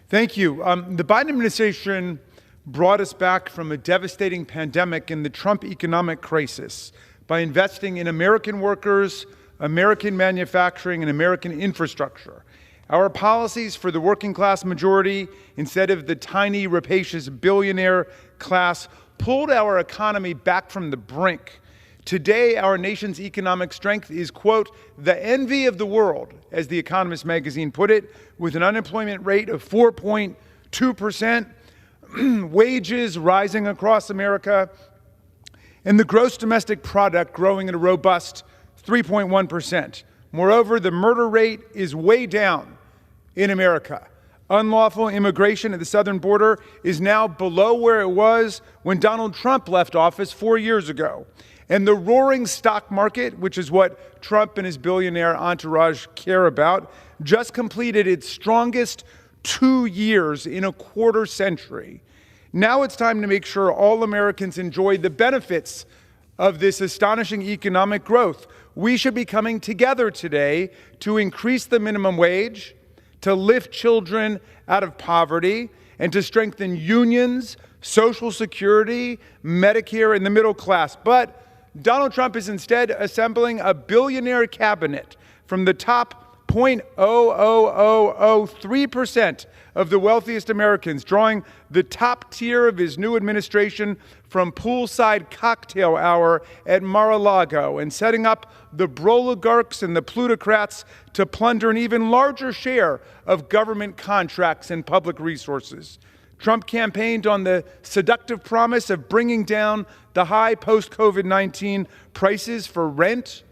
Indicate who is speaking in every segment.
Speaker 1: Thank you. The Biden administration brought us back from a devastating pandemic and the Trump economic crisis by investing in American workers, American manufacturing, and American infrastructure. Our policies for the working class majority, instead of the tiny, rapacious billionaire class, pulled our economy back from the brink. Today, our nation's economic strength is, quote, the envy of the world, as The Economist magazine put it, with an unemployment rate of 4.2%, wages rising across America, and the gross domestic product growing at a robust 3.1%. Moreover, the murder rate is way down in America. Unlawful immigration at the southern border is now below where it was when Donald Trump left office 4 years ago. And the roaring stock market, which is what Trump and his billionaire entourage care about, just completed its strongest 2 years in a quarter century. Now it's time to make sure all Americans enjoy the benefits of this astonishing economic growth. We should be coming together today to increase the minimum wage, to lift children out of poverty, and to strengthen unions, Social Security, Medicare, and the middle class. But Donald Trump is instead assembling a billionaire cabinet from the top 0.00003% of the wealthiest Americans, drawing the top tier of his new administration from poolside cocktail hour at Mar-a-Lago, and setting up the broligarchs and the plutocrats to plunder an even larger share of government contracts and public resources. Trump campaigned on the seductive promise of bringing down the high post-COVID-19 prices for rent,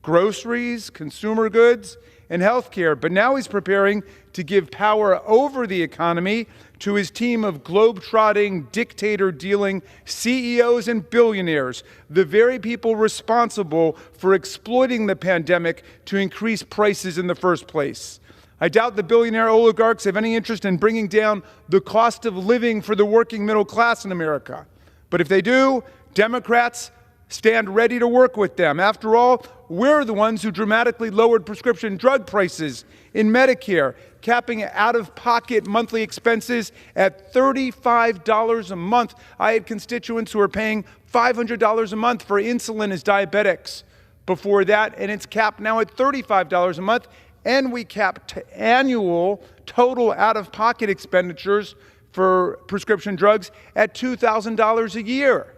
Speaker 1: groceries, consumer goods, and health care. But now he's preparing to give power over the economy to his team of globe-trotting, dictator-dealing CEOs and billionaires, the very people responsible for exploiting the pandemic to increase prices in the first place. I doubt the billionaire oligarchs have any interest in bringing down the cost of living for the working middle class in America. But if they do, Democrats stand ready to work with them. After all, we're the ones who dramatically lowered prescription drug prices in Medicare, capping out-of-pocket monthly expenses at $35 a month. I had constituents who were paying $500 a month for insulin as diabetics before that, and it's capped now at $35 a month. And we capped annual total out-of-pocket expenditures for prescription drugs at $2,000 a year.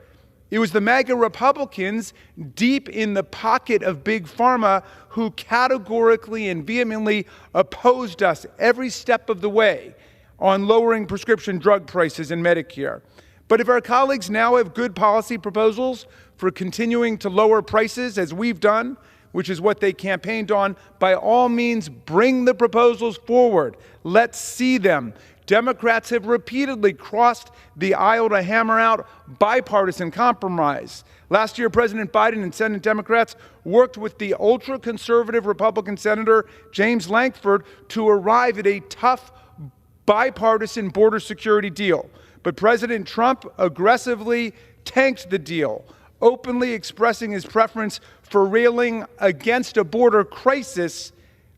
Speaker 1: It was the MAGA Republicans deep in the pocket of Big Pharma who categorically and vehemently opposed us every step of the way on lowering prescription drug prices in Medicare. But if our colleagues now have good policy proposals for continuing to lower prices, as we've done, which is what they campaigned on, by all means, bring the proposals forward. Let's see them. Democrats have repeatedly crossed the aisle to hammer out bipartisan compromise. Last year, President Biden and Senate Democrats worked with the ultra-conservative Republican Senator James Lankford to arrive at a tough bipartisan border security deal. But President Trump aggressively tanked the deal, openly expressing his preference for railing against a border crisis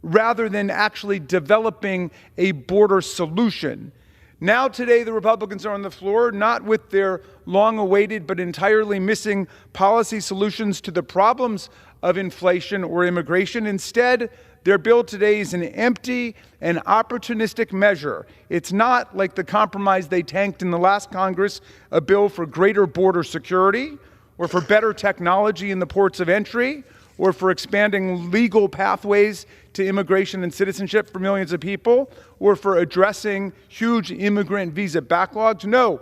Speaker 1: rather than actually developing a border solution. Now today the Republicans are on the floor, not with their long-awaited but entirely missing policy solutions to the problems of inflation or immigration. Instead, their bill today is an empty and opportunistic measure. It's not like the compromise they tanked in the last Congress, a bill for greater border security, or for better technology in the ports of entry, or for expanding legal pathways to immigration and citizenship for millions of people, or for addressing huge immigrant visa backlogs. No,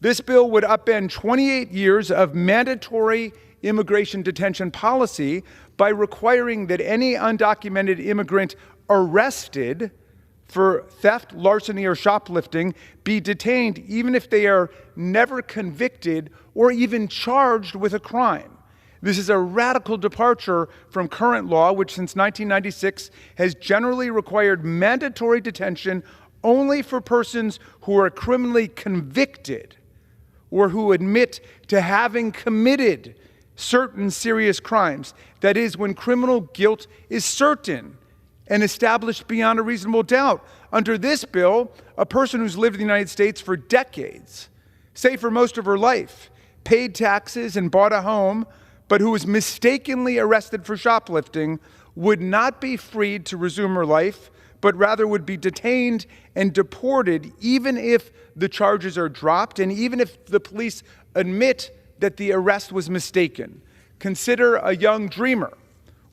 Speaker 1: this bill would upend 28 years of mandatory immigration detention policy by requiring that any undocumented immigrant arrested for theft, larceny, or shoplifting be detained even if they are never convicted or even charged with a crime. This is a radical departure from current law, which since 1996 has generally required mandatory detention only for persons who are criminally convicted or who admit to having committed certain serious crimes. That is, when criminal guilt is certain and established beyond a reasonable doubt. Under this bill, a person who's lived in the United States for decades, say for most of her life, paid taxes and bought a home, but who was mistakenly arrested for shoplifting, would not be freed to resume her life, but rather would be detained and deported even if the charges are dropped and even if the police admit that the arrest was mistaken. Consider a young dreamer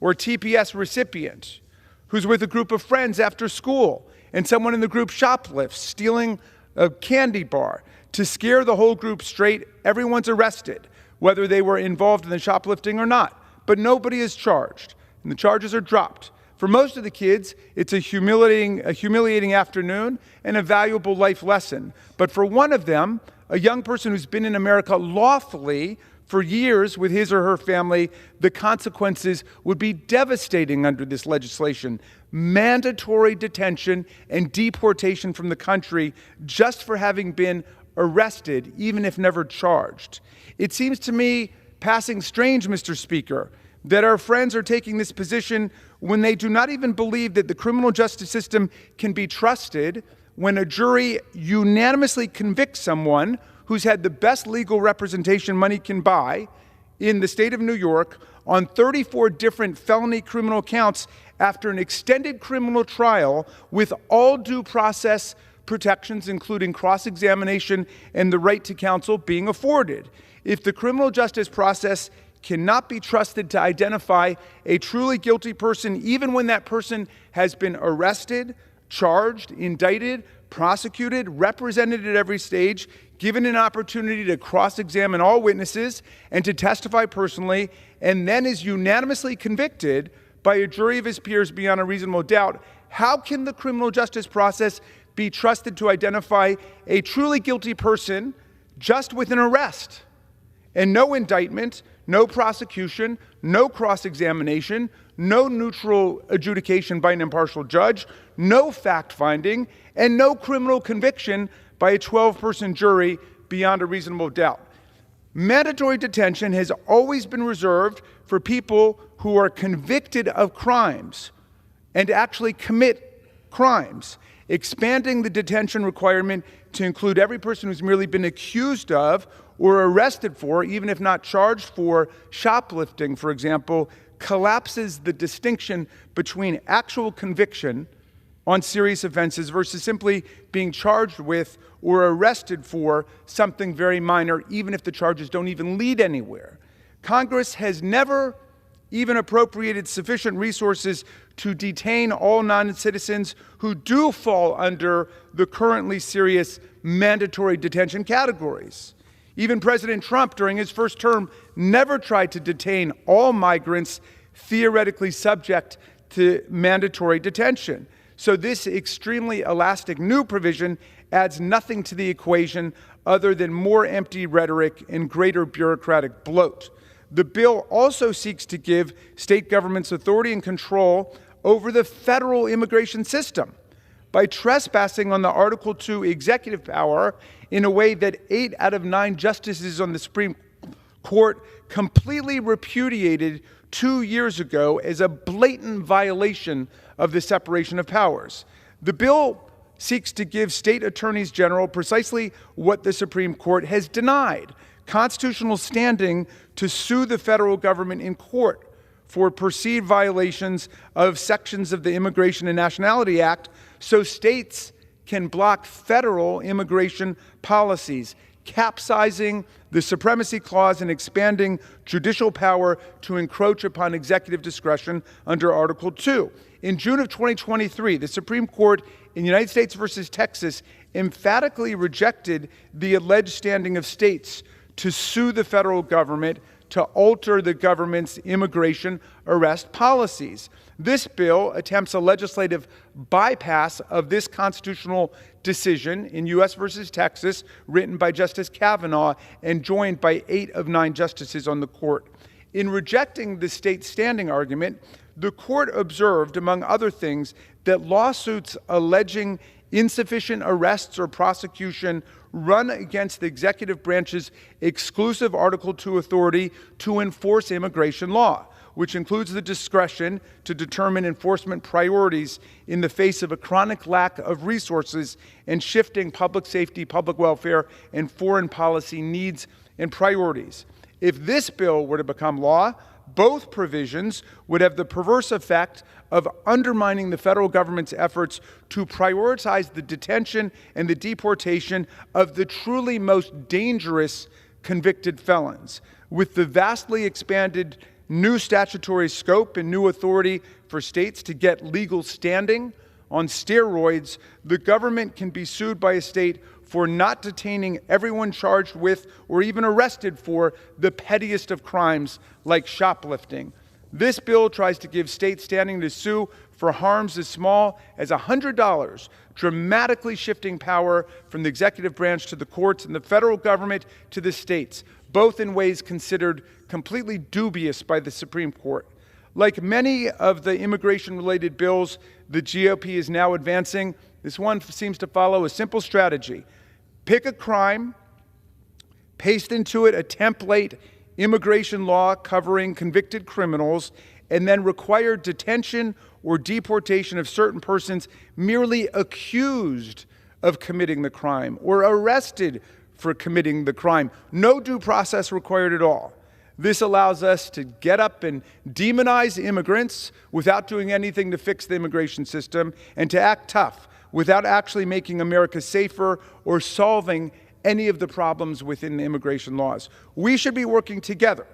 Speaker 1: or TPS recipient who's with a group of friends after school and someone in the group shoplifts, stealing a candy bar. To scare the whole group straight, everyone's arrested, whether they were involved in the shoplifting or not. But nobody is charged, and the charges are dropped. For most of the kids, it's a humiliating afternoon and a valuable life lesson. But for one of them, a young person who's been in America lawfully for years with his or her family, the consequences would be devastating under this legislation. Mandatory detention and deportation from the country just for having been arrested, even if never charged. It seems to me passing strange, Mr. Speaker, that our friends are taking this position when they do not even believe that the criminal justice system can be trusted when a jury unanimously convicts someone who's had the best legal representation money can buy in the state of New York on 34 different felony criminal counts after an extended criminal trial with all due process protections, including cross-examination and the right to counsel being afforded. If the criminal justice process cannot be trusted to identify a truly guilty person, even when that person has been arrested, charged, indicted, prosecuted, represented at every stage, given an opportunity to cross-examine all witnesses and to testify personally, and then is unanimously convicted by a jury of his peers beyond a reasonable doubt, how can the criminal justice process be trusted to identify a truly guilty person just with an arrest and no indictment, no prosecution, no cross-examination, no neutral adjudication by an impartial judge, no fact-finding, and no criminal conviction by a 12-person jury beyond a reasonable doubt? Mandatory detention has always been reserved for people who are convicted of crimes and actually commit crimes. Expanding the detention requirement to include every person who's merely been accused of or arrested for, even if not charged for, shoplifting, for example, collapses the distinction between actual conviction on serious offenses versus simply being charged with or arrested for something very minor, even if the charges don't even lead anywhere. Congress has never even appropriated sufficient resources to detain all non-citizens who do fall under the currently serious mandatory detention categories. Even President Trump, during his first term, never tried to detain all migrants theoretically subject to mandatory detention. So this extremely elastic new provision adds nothing to the equation other than more empty rhetoric and greater bureaucratic bloat. The bill also seeks to give state governments authority and control over the federal immigration system by trespassing on the Article II executive power in a way that 8 out of 9 justices on the Supreme Court completely repudiated 2 years ago as a blatant violation of the separation of powers. The bill seeks to give state attorneys general precisely what the Supreme Court has denied: constitutional standing to sue the federal government in court for perceived violations of sections of the Immigration and Nationality Act, so states can block federal immigration policies, capsizing the Supremacy Clause and expanding judicial power to encroach upon executive discretion under Article II. In June of 2023, the Supreme Court in United States v. Texas emphatically rejected the alleged standing of states to sue the federal government to alter the government's immigration arrest policies. This bill attempts a legislative bypass of this constitutional decision in U.S. v. Texas, written by Justice Kavanaugh and joined by 8 of 9 justices on the court. In rejecting the state standing argument, the court observed, among other things, that lawsuits alleging insufficient arrests or prosecution run against the executive branch's exclusive Article II authority to enforce immigration law. which includes the discretion to determine enforcement priorities in the face of a chronic lack of resources and shifting public safety, public welfare, and foreign policy needs and priorities. If this bill were to become law, both provisions would have the perverse effect of undermining the federal government's efforts to prioritize the detention and the deportation of the truly most dangerous convicted felons. With the vastly expanded new statutory scope and new authority for states to get legal standing on steroids, the government can be sued by a state for not detaining everyone charged with or even arrested for the pettiest of crimes like shoplifting. This bill tries to give states standing to sue for harms as small as $100, dramatically shifting power from the executive branch to the courts and the federal government to the states, both in ways considered completely dubious by the Supreme Court. Like many of the immigration-related bills the GOP is now advancing, this one seems to follow a simple strategy. Pick a crime, paste into it a template immigration law covering convicted criminals, and then require detention or deportation of certain persons merely accused of committing the crime or arrested for committing the crime. No due process required at all. This allows us to get up and demonize immigrants without doing anything to fix the immigration system and to act tough without actually making America safer or solving any of the problems within the immigration laws. We should be working together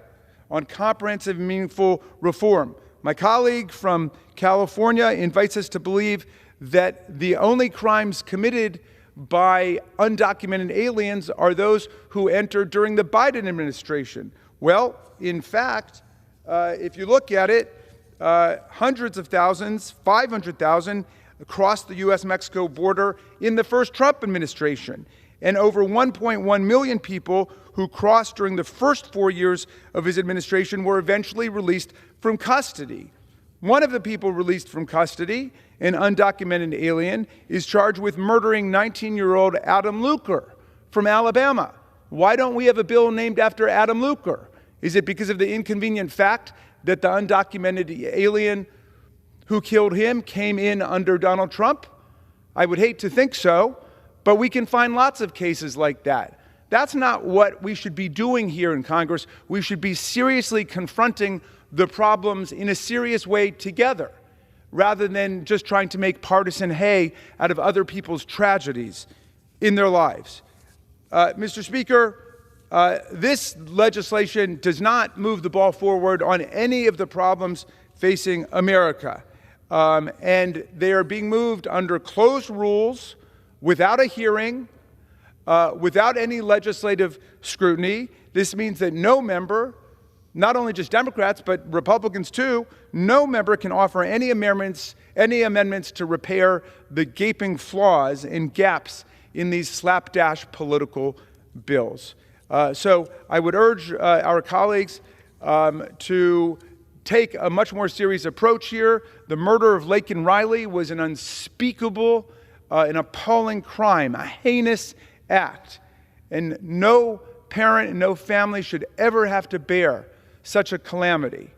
Speaker 1: on comprehensive, meaningful reform. My colleague from California invites us to believe that the only crimes committed by undocumented aliens are those who entered during the Biden administration. Well, in fact, if you look at it, hundreds of thousands, 500,000, crossed the U.S.-Mexico border in the first Trump administration, and over 1.1 million people who crossed during the first 4 years of his administration were eventually released from custody. One of the people released from custody, an undocumented alien, is charged with murdering 19-year-old Adam Luker from Alabama. Why don't we have a bill named after Adam Luker? Is it because of the inconvenient fact that the undocumented alien who killed him came in under Donald Trump? I would hate to think so, but we can find lots of cases like that. That's not what we should be doing here in Congress. We should be seriously confronting the problems in a serious way together, rather than just trying to make partisan hay out of other people's tragedies in their lives. Mr. Speaker, this legislation does not move the ball forward on any of the problems facing America. And they are being moved under closed rules, without a hearing, without any legislative scrutiny. This means that no member, not only just Democrats, but Republicans too, no member can offer any amendments to repair the gaping flaws and gaps in these slapdash political bills. So I would urge our colleagues to take a much more serious approach here. The murder of Laken Riley was an unspeakable, an appalling crime, a heinous act. And no parent and no family should ever have to bear such a calamity.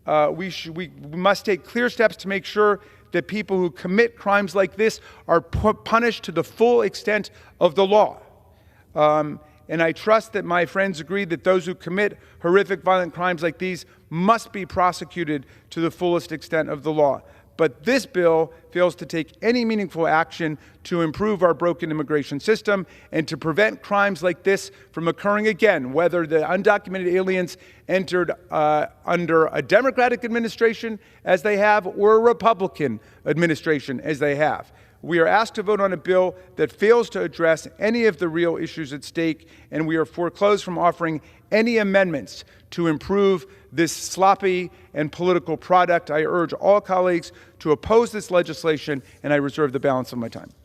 Speaker 1: We must take clear steps to make sure that people who commit crimes like this are punished to the full extent of the law. And I trust that my friends agree that those who commit horrific violent crimes like these must be prosecuted to the fullest extent of the law. But this bill fails to take any meaningful action to improve our broken immigration system and to prevent crimes like this from occurring again, whether the undocumented aliens entered under a Democratic administration, as they have, or a Republican administration, as they have. We are asked to vote on a bill that fails to address any of the real issues at stake, and we are foreclosed from offering any amendments to improve this sloppy and political product. I urge all colleagues to oppose this legislation, and I reserve the balance of my time.